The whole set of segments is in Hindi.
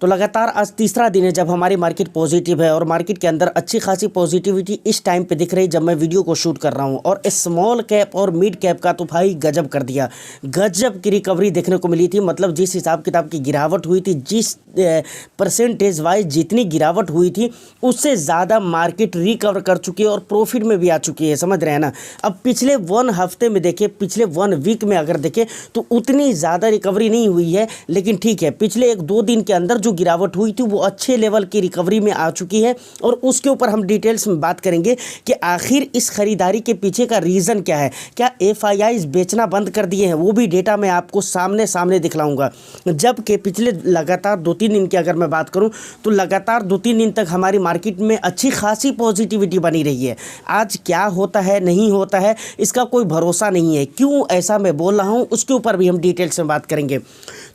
तो लगातार आज तीसरा दिन है जब हमारी मार्केट पॉजिटिव है और मार्केट के अंदर अच्छी खासी पॉजिटिविटी इस टाइम पे दिख रही जब मैं वीडियो को शूट कर रहा हूँ। और स्मॉल कैप और मिड कैप का तो भाई गजब कर दिया, गजब की रिकवरी देखने को मिली थी। मतलब जिस हिसाब किताब की गिरावट हुई थी, जिस परसेंटेज वाइज जितनी गिरावट हुई थी उससे ज़्यादा मार्केट रिकवर कर चुकी है और प्रॉफिट में भी आ चुकी है, समझ रहे हैं ना। अब पिछले 1 हफ्ते में देखें, पिछले 1 वीक में अगर देखें तो उतनी ज़्यादा रिकवरी नहीं हुई है, लेकिन ठीक है पिछले 1-2 दिन के अंदर जो गिरावट हुई थी वो अच्छे लेवल की रिकवरी में आ चुकी है। और उसके ऊपर हम डिटेल्स में बात करेंगे कि आखिर इस खरीदारी के पीछे का रीज़न क्या है। क्या एफआईआईज बेचना बंद कर दिए हैं, वो भी डेटा मैं आपको सामने सामने दिखलाऊंगा। जबकि पिछले लगातार 2-3 दिन की अगर मैं बात करूं तो लगातार 2-3 दिन तक हमारी मार्केट में अच्छी खासी पॉजिटिविटी बनी रही है। आज क्या होता है नहीं होता है इसका कोई भरोसा नहीं है। क्यों ऐसा मैं बोल रहा हूं उसके ऊपर भी हम डिटेल्स में बात करेंगे।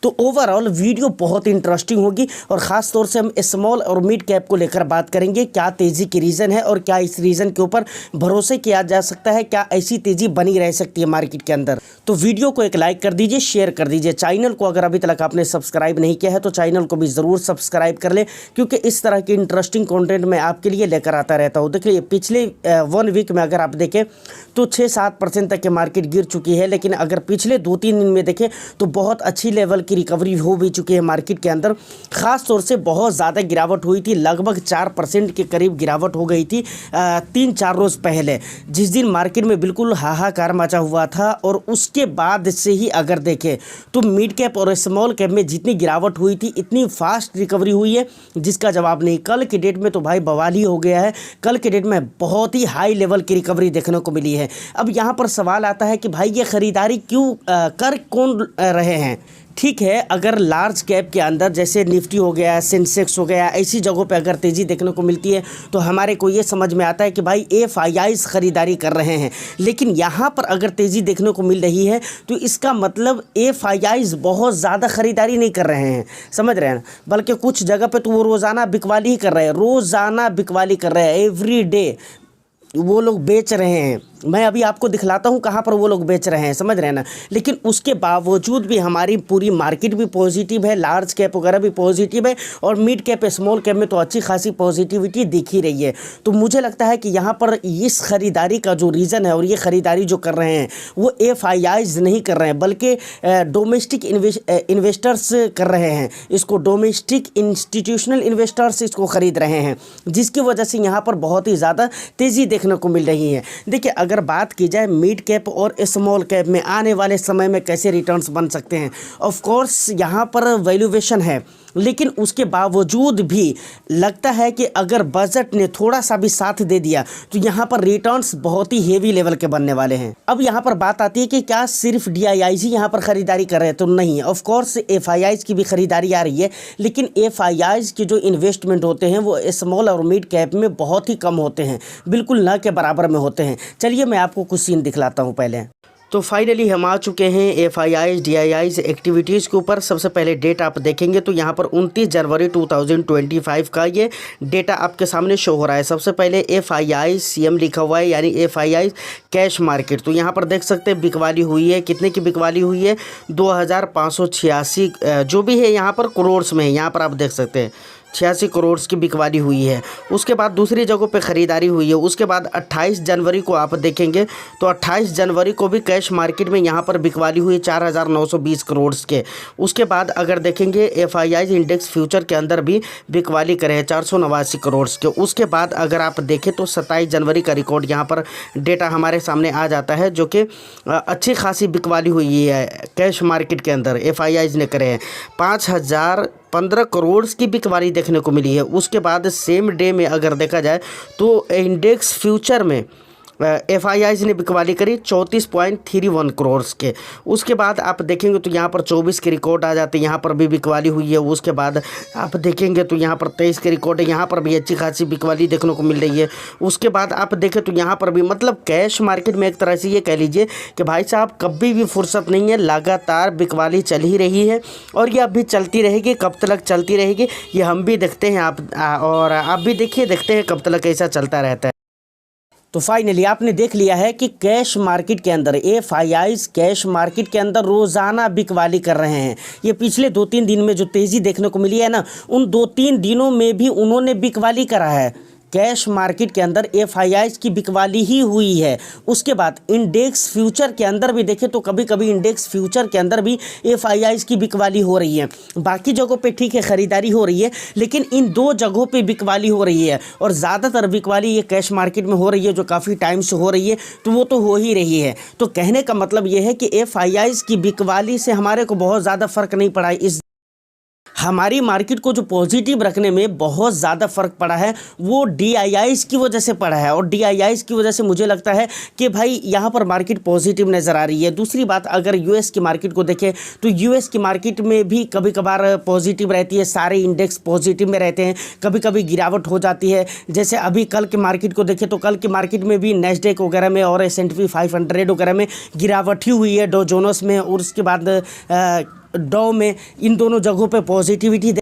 तो ओवरऑल वीडियो बहुत इंटरेस्टिंग होगी और ख़ास तौर से हम स्मॉल और मिड कैप को लेकर बात करेंगे। क्या तेज़ी की रीज़न है और क्या इस रीज़न के ऊपर भरोसे किया जा सकता है, क्या ऐसी तेज़ी बनी रह सकती है मार्केट के अंदर। तो वीडियो को एक लाइक कर दीजिए, शेयर कर दीजिए। चैनल को अगर अभी तक आपने सब्सक्राइब नहीं किया है तो चैनल को भी ज़रूर सब्सक्राइब कर ले, क्योंकि इस तरह की इंटरेस्टिंग कंटेंट मैं आपके लिए लेकर आता रहता हूँ। देखिए पिछले 1 वीक में अगर आप देखें तो 6-7% तक की मार्केट गिर चुकी है, लेकिन अगर पिछले 2-3 दिन में देखें तो बहुत अच्छी लेवल की रिकवरी हो भी चुकी है मार्केट के अंदर। ख़ास तौर से बहुत ज़्यादा गिरावट हुई थी, लगभग 4% के करीब गिरावट हो गई थी 3-4 रोज़ पहले, जिस दिन मार्केट में बिल्कुल हाहाकार मचा हुआ था। और उसके बाद से ही अगर देखें तो मिड कैप और स्मॉल कैप में जितनी गिरावट हुई थी इतनी फास्ट रिकवरी हुई है जिसका जवाब नहीं। कल के डेट में तो भाई बवाल ही हो गया है। कल के डेट में बहुत ही हाई लेवल की रिकवरी देखने को मिली है। अब यहाँ पर सवाल आता है कि भाई ये ख़रीदारी क्यों कर कौन रहे हैं। ठीक है, अगर लार्ज कैप के अंदर जैसे निफ्टी हो गया, सेंसेक्स हो गया, ऐसी जगहों पे अगर तेज़ी देखने को मिलती है तो हमारे को ये समझ में आता है कि भाई एफआईआईज ख़रीदारी कर रहे हैं। लेकिन यहाँ पर अगर तेज़ी देखने को मिल रही है तो इसका मतलब एफआईआईज बहुत ज़्यादा ख़रीदारी नहीं कर रहे हैं, समझ रहे हैं। बल्कि कुछ जगह पे तो वो रोज़ाना बिकवाली ही कर रहे हैं, रोज़ाना बिकवाली कर रहे हैं, एवरी डे वो लोग बेच रहे हैं। मैं अभी आपको दिखलाता हूँ कहाँ पर वो लोग बेच रहे हैं, समझ रहे हैं ना। लेकिन उसके बावजूद भी हमारी पूरी मार्केट भी पॉजिटिव है, लार्ज कैप वगैरह भी पॉजिटिव है और मिड कैप स्मॉल कैप में तो अच्छी खासी पॉजिटिविटी दिख ही रही है। तो मुझे लगता है कि यहाँ पर इस ख़रीदारी का जो रीज़न है और ये ख़रीदारी जो कर रहे हैं वो एफआईआईज नहीं कर रहे हैं बल्कि डोमेस्टिक इन्वेस्टर्स कर रहे हैं। इसको डोमेस्टिक इंस्टीट्यूशनल इन्वेस्टर्स इसको ख़रीद रहे हैं, जिसकी वजह से यहाँ पर बहुत ही ज़्यादा तेज़ी देखने को मिल रही है। देखिए अगर बात की जाए मिड कैप और स्मॉल कैप में आने वाले समय में कैसे रिटर्न्स बन सकते हैं, ऑफ कोर्स यहाँ पर वैल्यूएशन है, लेकिन उसके बावजूद भी लगता है कि अगर बजट ने थोड़ा सा भी साथ दे दिया तो यहाँ पर रिटर्न्स बहुत ही हेवी लेवल के बनने वाले हैं। अब यहाँ पर बात आती है कि क्या सिर्फ डीआईआईज ही यहाँ पर ख़रीदारी कर रहे हैं, तो नहीं है। ऑफ कोर्स एफआईआईज की भी ख़रीदारी आ रही है, लेकिन एफआईआईज के जो इन्वेस्टमेंट होते हैं वो स्मॉल और मिड कैप में बहुत ही कम होते हैं, बिल्कुल न के बराबर में होते हैं। चलिए मैं आपको कुछ सीन दिखलाता हूँ पहले। तो फाइनली हम आ चुके हैं एफआईआईज डीआईआईज एक्टिविटीज़ के ऊपर। सबसे पहले डेट आप देखेंगे तो यहाँ पर 29 जनवरी 2025 का ये डेटा आपके सामने शो हो रहा है। सबसे पहले एफआईआईज सीएम लिखा हुआ है, यानी एफआईआईज कैश मार्केट। तो यहाँ पर देख सकते हैं बिकवाली हुई है, कितने की बिकवाली हुई है, 2586 जो भी है यहाँ पर करोड़ में है। यहाँ पर आप देख सकते हैं 86 करोड़ की बिकवाली हुई है। उसके बाद दूसरी जगहों पे ख़रीदारी हुई है। उसके बाद 28 जनवरी को आप देखेंगे तो 28 जनवरी को भी कैश मार्केट में यहाँ पर बिकवाली हुई 4920 करोड़ के। उसके बाद अगर देखेंगे एफआईआईज इंडेक्स फ्यूचर के अंदर भी बिकवाली करे हैं 489 करोड़ के। उसके बाद अगर आप देखें तो 27 जनवरी का रिकॉर्ड यहाँ पर डेटा हमारे सामने आ जाता है, जो कि अच्छी खासी बिकवाली हुई है कैश मार्केट के अंदर एफआईआईज ने करे हैं। 5015 करोड़ की बिकवाली देखने को मिली है। उसके बाद सेम डे में अगर देखा जाए तो इंडेक्स फ्यूचर में एफआईआईज ने बिकवाली करी 34.31 करोड़ के। उसके बाद आप देखेंगे तो यहाँ पर 24 के रिकॉर्ड आ जाते हैं, यहाँ पर भी बिकवाली हुई है। उसके बाद आप देखेंगे तो यहाँ पर 23 के रिकॉर्ड है, यहाँ पर भी अच्छी खासी बिकवाली देखने को मिल रही है। उसके बाद आप देखें तो यहाँ पर भी मतलब कैश मार्केट में एक तरह से ये कह लीजिए कि भाई साहब कभी भी फुर्सत नहीं है, लगातार बिकवाली चल ही रही है और ये अब भी चलती रहेगी। कब तक चलती रहेगी ये हम भी देखते हैं, और आप भी देखिए, देखते हैं कब तक ऐसा चलता रहता है। तो फाइनली आपने देख लिया है कि कैश मार्केट के अंदर एफआईआईज कैश मार्केट के अंदर रोज़ाना बिकवाली कर रहे हैं। ये पिछले 2-3 दिन में जो तेज़ी देखने को मिली है ना, उन 2-3 दिनों में भी उन्होंने बिकवाली करा है। कैश मार्केट के अंदर एफआईआईज की बिकवाली ही हुई है। उसके बाद इंडेक्स फ्यूचर के अंदर भी देखें तो कभी कभी इंडेक्स फ्यूचर के अंदर भी एफआईआईज की बिकवाली हो रही है। बाकी जगहों पे ठीक है खरीदारी हो रही है, लेकिन इन 2 जगहों पे बिकवाली हो रही है और ज़्यादातर बिकवाली ये कैश मार्केट में हो रही है, जो काफ़ी टाइम से हो रही है, तो वो तो हो ही रही है। तो कहने का मतलब ये है कि एफआईआईज की बिकवाली से हमारे को बहुत ज़्यादा फ़र्क नहीं पड़ा। इस हमारी मार्केट को जो पॉजिटिव रखने में बहुत ज़्यादा फ़र्क पड़ा है वो डीआईआईज़ की वजह से पड़ा है, और डीआईआईज़ की वजह से मुझे लगता है कि भाई यहाँ पर मार्केट पॉजिटिव नज़र आ रही है। दूसरी बात, अगर यूएस की मार्केट को देखें तो यूएस की मार्केट में भी कभी कभार पॉजिटिव रहती है, सारे इंडेक्स पॉजिटिव में रहते हैं, कभी कभी गिरावट हो जाती है। जैसे अभी कल के मार्केट को देखें तो कल की मार्केट में भी नैस्डैक वगैरह में और S&P 500 वगैरह में गिरावट ही हुई है, डो जोनस में और उसके बाद डॉ में, इन दोनों जगहों पे पॉजिटिविटी।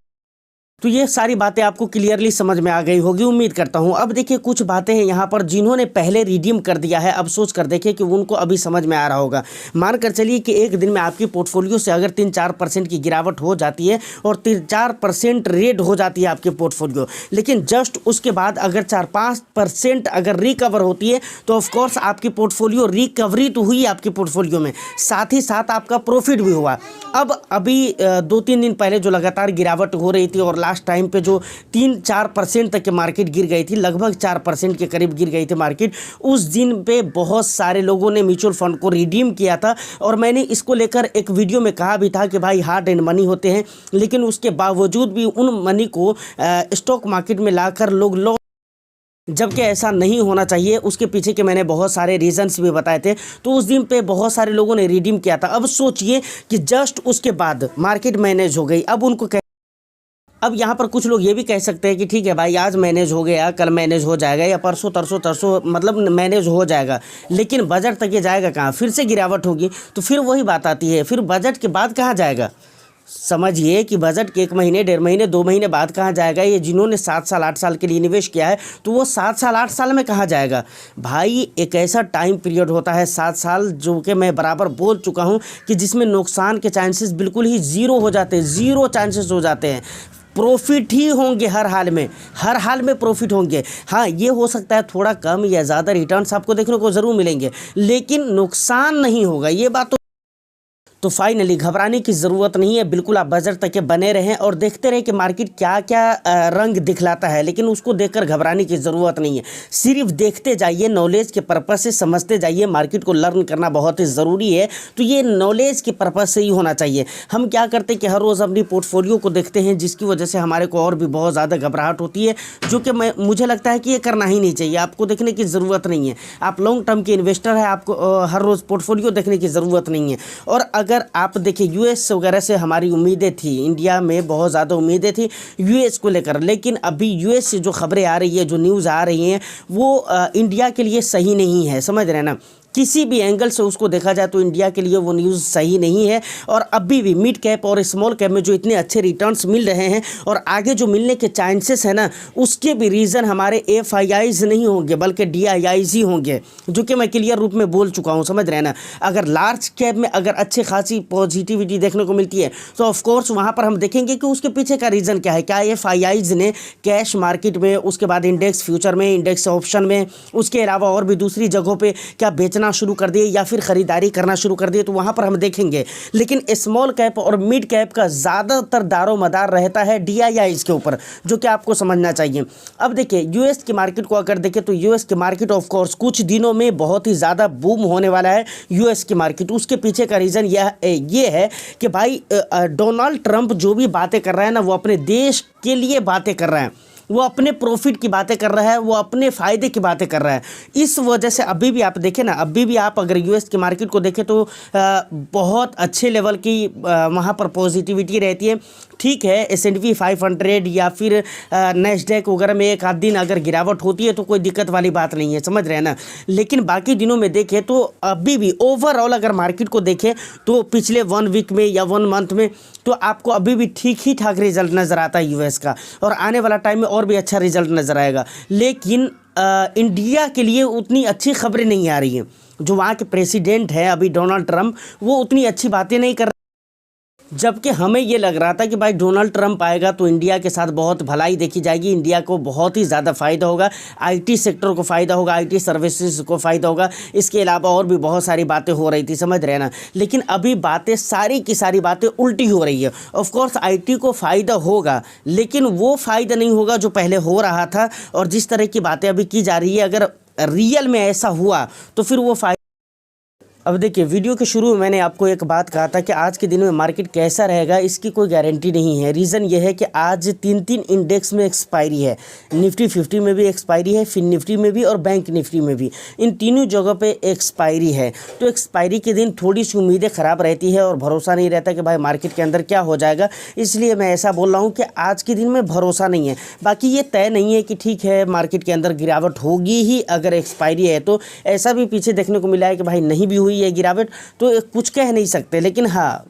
तो ये सारी बातें आपको क्लियरली समझ में आ गई होगी, उम्मीद करता हूँ। अब देखिए कुछ बातें हैं यहाँ पर जिन्होंने पहले रिडीम कर दिया है, अब सोच कर देखें कि उनको अभी समझ में आ रहा होगा। मान कर चलिए कि एक दिन में आपकी पोर्टफोलियो से अगर 3-4% की गिरावट हो जाती है और 3-4% रेड हो जाती है आपकी पोर्टफोलियो, लेकिन जस्ट उसके बाद अगर 4-5% अगर रिकवर होती है तो ऑफकोर्स आपकी पोर्टफोलियो रिकवरी तो हुई आपकी पोर्टफोलियो में, साथ ही साथ आपका प्रॉफिट भी हुआ। अब अभी 2-3 दिन पहले जो लगातार गिरावट हो रही थी और लास्ट टाइम पे जो 3-4% तक की मार्केट गिर गई थी, लगभग 4% के करीब गिर गई थी मार्केट, उस दिन पे बहुत सारे लोगों ने म्यूचुअल फंड को रिडीम किया था। और मैंने इसको लेकर एक वीडियो में कहा भी था कि भाई हार्ड एंड मनी होते हैं, लेकिन उसके बावजूद भी उन मनी को स्टॉक मार्केट में लाकर लोग जबकि ऐसा नहीं होना चाहिए। उसके पीछे के मैंने बहुत सारे रीजंस भी बताए थे। तो उस दिन पे बहुत सारे लोगों ने रिडीम किया था। अब सोचिए कि जस्ट उसके बाद मार्केट मैनेज हो गई। अब यहाँ पर कुछ लोग ये भी कह सकते हैं कि ठीक है भाई, आज मैनेज हो गया, कल मैनेज हो जाएगा, या परसों तरसों मतलब मैनेज हो जाएगा, लेकिन बजट तक ये जाएगा कहाँ? फिर से गिरावट होगी। तो फिर वही बात आती है, फिर बजट के बाद कहाँ जाएगा? समझिए कि बजट के 1 महीने, 1.5 महीने, 2 महीने बाद कहाँ जाएगा? ये जिन्होंने 7 साल 8 साल के लिए निवेश किया है, तो वो 7 साल 8 साल में कहाँ जाएगा? भाई एक ऐसा टाइम पीरियड होता है 7 साल, जो कि मैं बराबर बोल चुका हूँ कि जिसमें नुकसान के चांसेस बिल्कुल ही ज़ीरो हो जाते हैं, ज़ीरो चांसेस हो जाते हैं। प्रॉफिट ही होंगे हर हाल में प्रॉफिट होंगे। हाँ, ये हो सकता है थोड़ा कम या ज़्यादा रिटर्न्स आपको देखने को ज़रूर मिलेंगे, लेकिन नुकसान नहीं होगा, ये बात तो फाइनली घबराने की ज़रूरत नहीं है। बिल्कुल आप बजट तक के बने रहें और देखते रहें कि मार्केट क्या क्या रंग दिखलाता है, लेकिन उसको देखकर घबराने की ज़रूरत नहीं है। सिर्फ देखते जाइए, नॉलेज के पर्पज़ से समझते जाइए। मार्केट को लर्न करना बहुत ही ज़रूरी है, तो ये नॉलेज के पर्पज़ से ही होना चाहिए। हम क्या करते हैं कि हर रोज़ अपनी पोर्टफोलियो को देखते हैं, जिसकी वजह से हमारे को और भी बहुत ज़्यादा घबराहट होती है, जो कि मुझे लगता है कि ये करना ही नहीं चाहिए। आपको देखने की ज़रूरत नहीं है। आप लॉन्ग टर्म के इन्वेस्टर हैं, आपको हर रोज़ पोर्टफोलियो देखने की ज़रूरत नहीं है। और अगर आप देखिए यूएस वगैरह से हमारी उम्मीदें थी, इंडिया में बहुत ज़्यादा उम्मीदें थी यूएस को लेकर, लेकिन अभी यूएस से जो खबरें आ रही है, जो न्यूज़ आ रही हैं, वो इंडिया के लिए सही नहीं है। समझ रहे हैं ना? किसी भी एंगल से उसको देखा जाए तो इंडिया के लिए वो न्यूज़ सही नहीं है। और अभी भी मिड कैप और स्मॉल कैप में जो इतने अच्छे रिटर्न्स मिल रहे हैं और आगे जो मिलने के चांसेस है ना, उसके भी रीज़न हमारे एफआईआईज नहीं होंगे बल्कि डीआईआईज ही होंगे, जो कि मैं क्लियर रूप में बोल चुका हूँ। समझ रहे हैं ना? अगर लार्ज कैप में अगर अच्छी खासी पॉजिटिविटी देखने को मिलती है तो ऑफकोर्स वहाँ पर हम देखेंगे कि उसके पीछे का रीज़न क्या है। क्या एफआईआईज ने कैश मार्केट में, उसके बाद इंडेक्स फ्यूचर में, इंडेक्स ऑप्शन में, उसके अलावा और भी दूसरी जगहों पर क्या बेचना शुरू कर दिए या फिर खरीदारी करना शुरू कर दिए, तो वहां पर हम देखेंगे। लेकिन स्मॉल कैप और मिड कैप का ज्यादातर दारोमदार रहता है डीआईआईज के ऊपर, जो कि आपको समझना चाहिए। अब देखिए यूएस की मार्केट को अगर देखें तो यूएस की मार्केट ऑफ कोर्स कुछ दिनों में बहुत ही ज्यादा बूम होने वाला है यूएस की मार्केट। उसके पीछे का रीजन ये है कि भाई डोनाल्ड ट्रंप जो भी बातें कर रहा है ना, वो अपने देश के लिए बातें कर रहा है, वो अपने प्रॉफिट की बातें कर रहा है, वो अपने फ़ायदे की बातें कर रहा है। इस वजह से अभी भी आप देखें ना, अभी भी आप अगर यूएस की मार्केट को देखें तो बहुत अच्छे लेवल की वहाँ पर पॉजिटिविटी रहती है। ठीक है, S&P 500 या फिर नैस्डैक वगैरह में एक आध दिन अगर गिरावट होती है तो कोई दिक्कत वाली बात नहीं है, समझ रहे हैं ना? लेकिन बाकी दिनों में देखें तो अभी भी ओवरऑल अगर मार्केट को देखें तो पिछले 1 वीक में या 1 मंथ में तो आपको अभी भी ठीक ही ठाक रिजल्ट नज़र आता है यूएस का, और आने वाला टाइम में और भी अच्छा रिजल्ट नज़र आएगा। लेकिन इंडिया के लिए उतनी अच्छी खबरें नहीं आ रही हैं। जो वहाँ के प्रेसिडेंट हैं अभी डोनाल्ड ट्रंप, वो उतनी अच्छी बातें नहीं कर रहे, जबकि हमें ये लग रहा था कि भाई डोनाल्ड ट्रंप आएगा तो इंडिया के साथ बहुत भलाई देखी जाएगी, इंडिया को बहुत ही ज़्यादा फ़ायदा होगा, आईटी सेक्टर को फ़ायदा होगा, आईटी सर्विसेज को फ़ायदा होगा। इसके अलावा और भी बहुत सारी बातें हो रही थी, समझ रहे ना। लेकिन अभी बातें सारी की सारी बातें उल्टी हो रही है। ऑफ कोर्स आईटी को फ़ायदा होगा, लेकिन वो फ़ायदा नहीं होगा जो पहले हो रहा था। और जिस तरह की बातें अभी की जा रही है, अगर रियल में ऐसा हुआ तो फिर वो फ़ायदा। अब देखिए, वीडियो के शुरू में मैंने आपको एक बात कहा था कि आज के दिन में मार्केट कैसा रहेगा इसकी कोई गारंटी नहीं है। रीज़न ये है कि आज 3 इंडेक्स में एक्सपायरी है। निफ्टी 50 में भी एक्सपायरी है, फिन निफ्टी में भी और बैंक निफ्टी में भी। इन तीनों जगह पे एक्सपायरी है। तो एक्सपायरी के दिन थोड़ी सी उम्मीदें ख़राब रहती है और भरोसा नहीं रहता कि भाई मार्केट के अंदर क्या हो जाएगा। इसलिए मैं ऐसा बोल रहा हूँ कि आज के दिन में भरोसा नहीं है। बाकी ये तय नहीं है कि ठीक है मार्केट के अंदर गिरावट होगी ही अगर एक्सपायरी है तो। ऐसा भी पीछे देखने को मिला है कि भाई नहीं भी हुई ये गिरावट, तो कुछ कह नहीं सकते। लेकिन हाँ,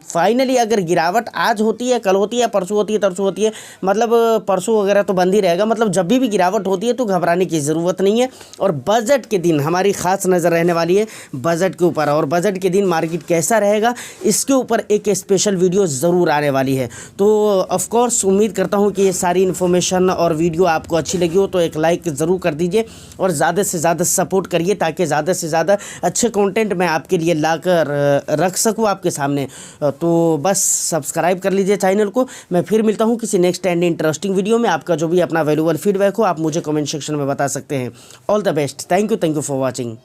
फाइनली अगर गिरावट आज होती है, कल होती है, परसों होती है, तरसों होती है, मतलब परसों वगैरह तो बंद ही रहेगा। मतलब जब भी गिरावट होती है तो घबराने की ज़रूरत नहीं है। और बजट के दिन हमारी ख़ास नज़र रहने वाली है बजट के ऊपर, और बजट के दिन मार्केट कैसा रहेगा इसके ऊपर एक स्पेशल वीडियो ज़रूर आने वाली है। तो ऑफ कोर्स उम्मीद करता हूँ कि ये सारी इन्फॉर्मेशन और वीडियो आपको अच्छी लगी हो तो एक लाइक ज़रूर कर दीजिए और ज़्यादा से ज़्यादा सपोर्ट करिए, ताकि ज़्यादा से ज़्यादा अच्छे कंटेंट मैं आपके लिए लाकर रख सकूँ आपके सामने। तो बस सब्सक्राइब कर लीजिए चैनल को। मैं फिर मिलता हूँ किसी नेक्स्ट एंड इंटरेस्टिंग वीडियो में। आपका जो भी अपना वैल्यूएबल फीडबैक हो आप मुझे कमेंट सेक्शन में बता सकते हैं। All the best, thank you for watching.